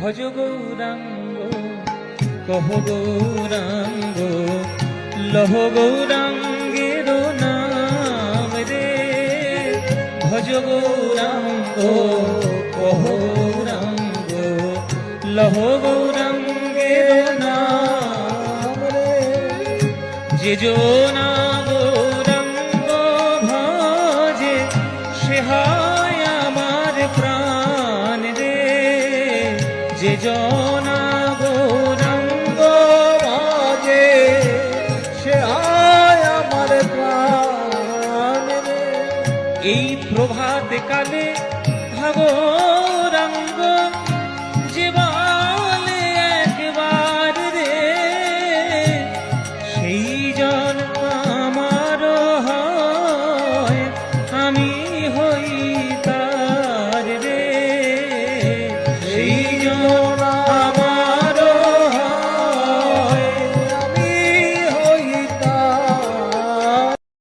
ভজ গৌরাঙ্গ কহ গৌরাঙ্গ লহ গৌরাঙ্গের নাম রে। ভজ গৌরাঙ্গ কহ গৌরাঙ্গ লহ গৌরাঙ্গের নাম রে। যে জনা গৌরাঙ্গ ভজে সে হয় আমার প্রাণ রে। যে জনা গৌরাঙ্গ ভজে সে হয় আমার প্রাণ রে। এই প্রভাত কালে ভাগো